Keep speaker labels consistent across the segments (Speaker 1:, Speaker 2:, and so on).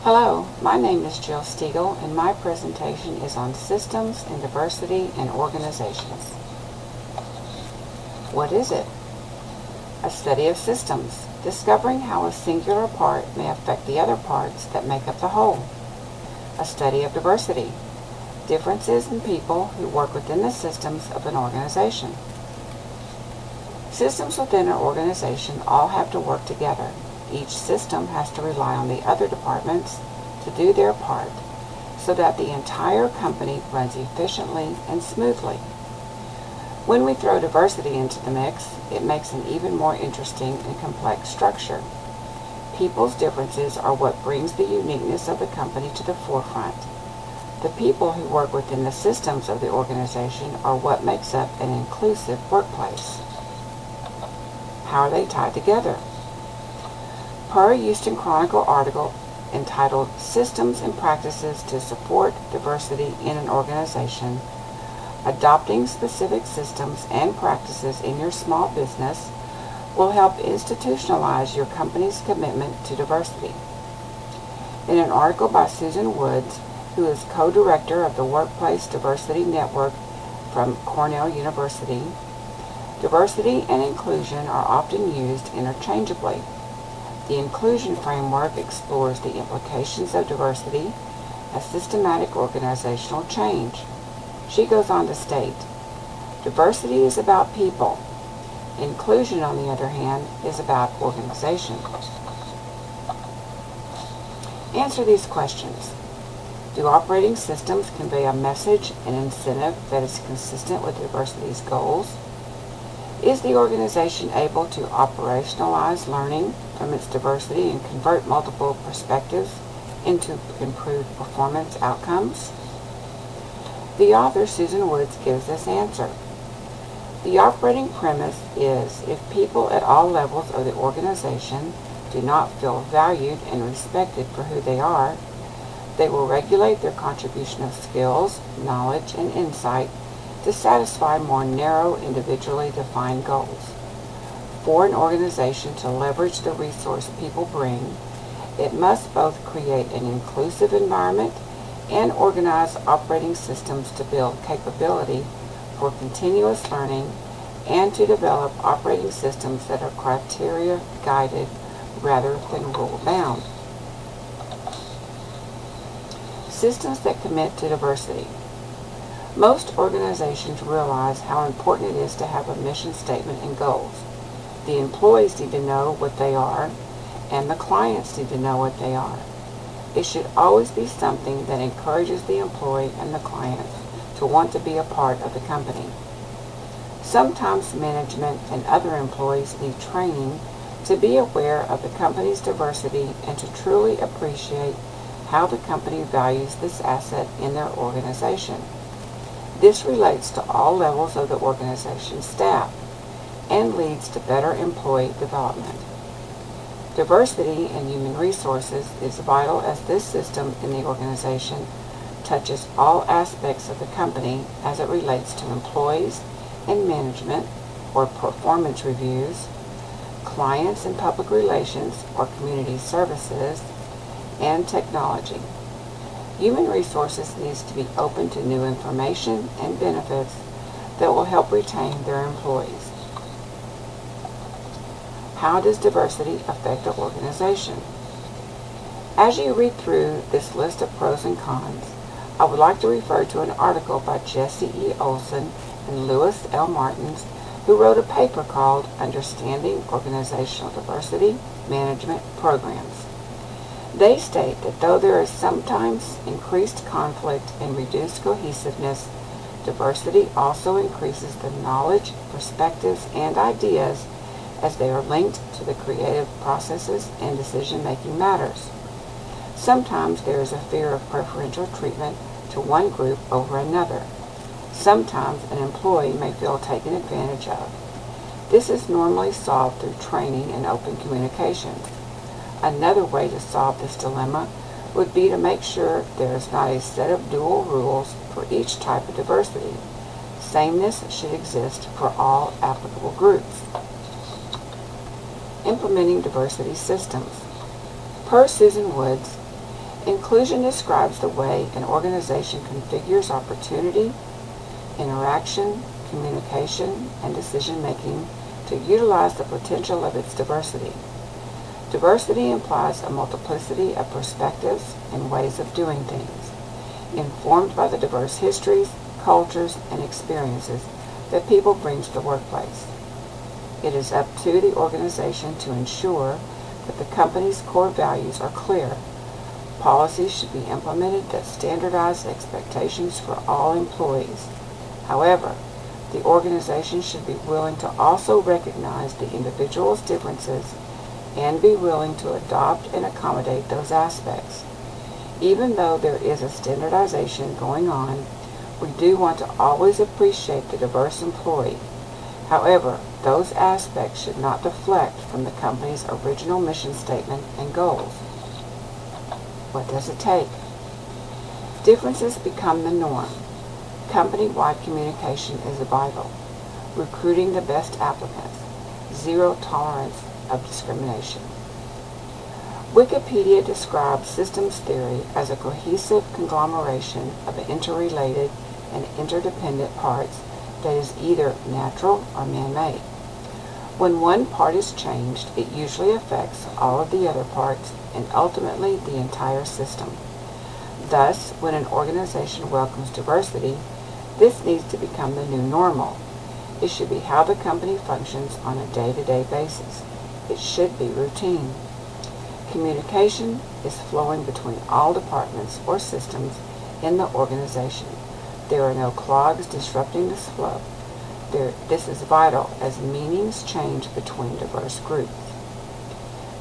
Speaker 1: Hello, my name is Jill Stegall, and my presentation is on systems and diversity in organizations. What is it? A study of systems, discovering how a singular part may affect the other parts that make up the whole. A study of diversity, differences in people who work within the systems of an organization. Systems within an organization all have to work together. Each system has to rely on the other departments to do their part so that the entire company runs efficiently and smoothly. When we throw diversity into the mix, it makes an even more interesting and complex structure. People's differences are what brings the uniqueness of the company to the forefront. The people who work within the systems of the organization are what makes up an inclusive workplace. How are they tied together? Per a Houston Chronicle article entitled Systems and Practices to Support Diversity in an Organization, adopting specific systems and practices in your small business will help institutionalize your company's commitment to diversity. In an article by Susan Woods, who is co-director of the Workplace Diversity Network from Cornell University, diversity and inclusion are often used interchangeably. The inclusion framework explores the implications of diversity as systematic organizational change. She goes on to state, diversity is about people. Inclusion, on the other hand, is about organization. Answer these questions. Do operating systems convey a message and incentive that is consistent with diversity's goals? Is the organization able to operationalize learning from its diversity and convert multiple perspectives into improved performance outcomes? The author, Susan Woods, gives this answer. The operating premise is if people at all levels of the organization do not feel valued and respected for who they are, they will regulate their contribution of skills, knowledge, and insight to satisfy more narrow, individually defined goals. For an organization to leverage the resource people bring, it must both create an inclusive environment and organize operating systems to build capability for continuous learning and to develop operating systems that are criteria guided rather than rule bound. Systems that commit to diversity. Most organizations realize how important it is to have a mission statement and goals. The employees need to know what they are, and the clients need to know what they are. It should always be something that encourages the employee and the client to want to be a part of the company. Sometimes management and other employees need training to be aware of the company's diversity and to truly appreciate how the company values this asset in their organization. This relates to all levels of the organization's staff and leads to better employee development. Diversity in human resources is vital as this system in the organization touches all aspects of the company as it relates to employees and management or performance reviews, clients and public relations or community services, and technology. Human resources needs to be open to new information and benefits that will help retain their employees. How does diversity affect an organization? As you read through this list of pros and cons, I would like to refer to an article by Jesse E. Olson and Lewis L. Martins, who wrote a paper called Understanding Organizational Diversity Management Programs. They state that though there is sometimes increased conflict and reduced cohesiveness, diversity also increases the knowledge, perspectives, and ideas as they are linked to the creative processes and decision-making matters. Sometimes there is a fear of preferential treatment to one group over another. Sometimes an employee may feel taken advantage of. This is normally solved through training and open communication. Another way to solve this dilemma would be to make sure there is not a set of dual rules for each type of diversity. Sameness should exist for all applicable groups. Implementing diversity systems. Per Susan Woods, Inclusion describes the way an organization configures opportunity, interaction, communication, and decision-making to utilize the potential of its diversity. Diversity implies a multiplicity of perspectives and ways of doing things, informed by the diverse histories, cultures, and experiences that people bring to the workplace. It is up to the organization to ensure that the company's core values are clear. Policies should be implemented that standardize expectations for all employees. However, the organization should be willing to also recognize the individual's differences and be willing to adopt and accommodate those aspects. Even though there is a standardization going on, we do want to always appreciate the diverse employee. However, those aspects should not deflect from the company's original mission statement and goals. What does it take? Differences become the norm. Company-wide communication is vital. Recruiting the best applicants. Zero tolerance of discrimination. Wikipedia describes systems theory as a cohesive conglomeration of interrelated and interdependent parts that is either natural or man-made. When one part is changed, it usually affects all of the other parts and ultimately the entire system. Thus, when an organization welcomes diversity, this needs to become the new normal. It should be how the company functions on a day-to-day basis. It should be routine. Communication is flowing between all departments or systems in the organization. There are no clogs disrupting this flow. This is vital as meanings change between diverse groups.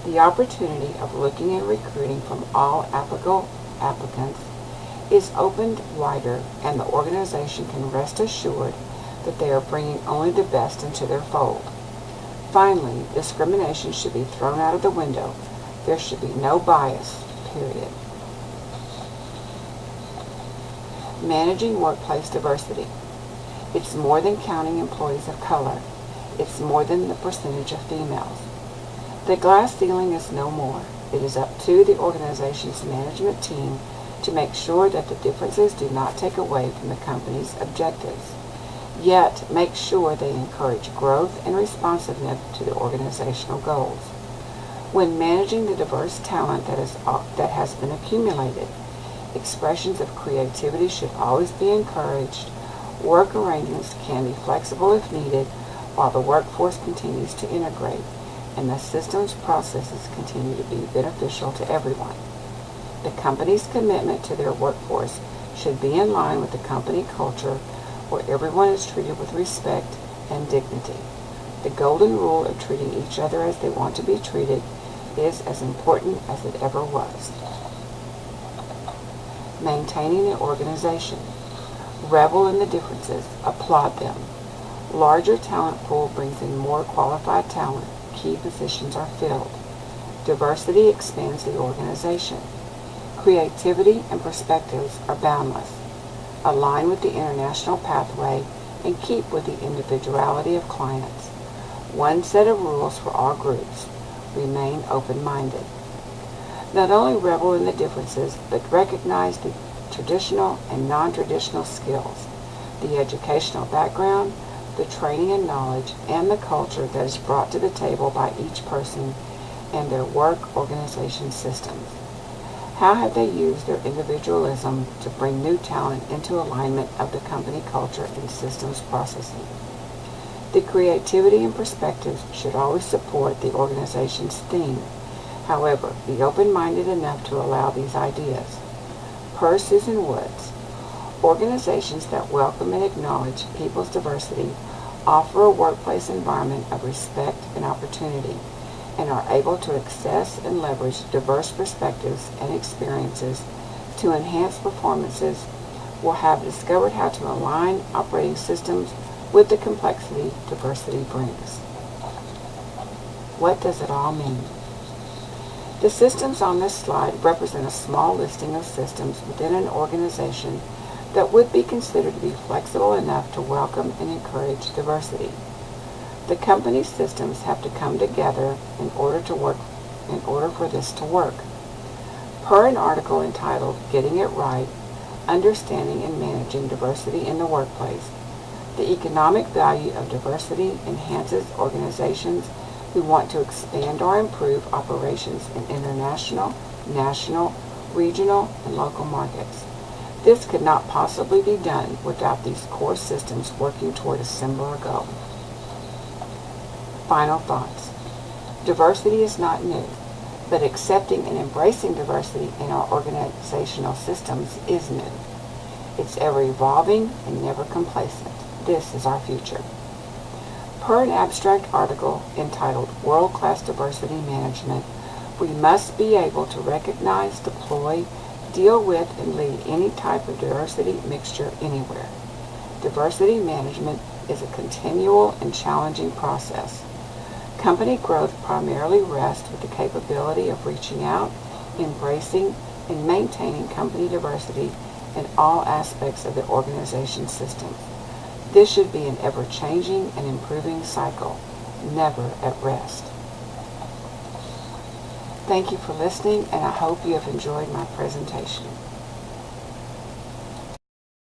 Speaker 1: The opportunity of looking and recruiting from all applicable applicants is opened wider, and the organization can rest assured that they are bringing only the best into their fold. Finally, discrimination should be thrown out of the window. There should be no bias, period. Managing workplace diversity. It's more than counting employees of color. It's more than the percentage of females. The glass ceiling is no more. It is up to the organization's management team to make sure that the differences do not take away from the company's objectives, yet make sure they encourage growth and responsiveness to the organizational goals. When managing the diverse talent that has been accumulated, expressions of creativity should always be encouraged. Work arrangements can be flexible if needed, while the workforce continues to integrate and the system's processes continue to be beneficial to everyone. The company's commitment to their workforce should be in line with the company culture where everyone is treated with respect and dignity. The golden rule of treating each other as they want to be treated is as important as it ever was. Maintaining the organization. Revel in the differences. Applaud them. Larger talent pool brings in more qualified talent. Key positions are filled. Diversity expands the organization. Creativity and perspectives are boundless. Align with the international pathway and keep with the individuality of clients. One set of rules for all groups. Remain open-minded. Not only revel in the differences, but recognize the traditional and non-traditional skills, the educational background, the training and knowledge, and the culture that is brought to the table by each person and their work organization systems. How have they used their individualism to bring new talent into alignment of the company culture and systems processing? The creativity and perspectives should always support the organization's theme. However, be open-minded enough to allow these ideas. Per Susan Woods, organizations that welcome and acknowledge people's diversity offer a workplace environment of respect and opportunity and are able to access and leverage diverse perspectives and experiences to enhance performances, will have discovered how to align operating systems with the complexity diversity brings. What does it all mean? The systems on this slide represent a small listing of systems within an organization that would be considered to be flexible enough to welcome and encourage diversity. The company's systems have to come together in order for this to work. Per an article entitled Getting It Right, Understanding and Managing Diversity in the Workplace, the economic value of diversity enhances organizations who want to expand or improve operations in international, national, regional, and local markets. This could not possibly be done without these core systems working toward a similar goal. Final thoughts. Diversity is not new, but accepting and embracing diversity in our organizational systems is new. It's ever evolving and never complacent. This is our future. Per an abstract article entitled World-Class Diversity Management, we must be able to recognize, deploy, deal with, and lead any type of diversity mixture anywhere. Diversity management is a continual and challenging process. Company growth primarily rests with the capability of reaching out, embracing, and maintaining company diversity in all aspects of the organization system. This should be an ever-changing and improving cycle, never at rest. Thank you for listening, and I hope you have enjoyed my presentation.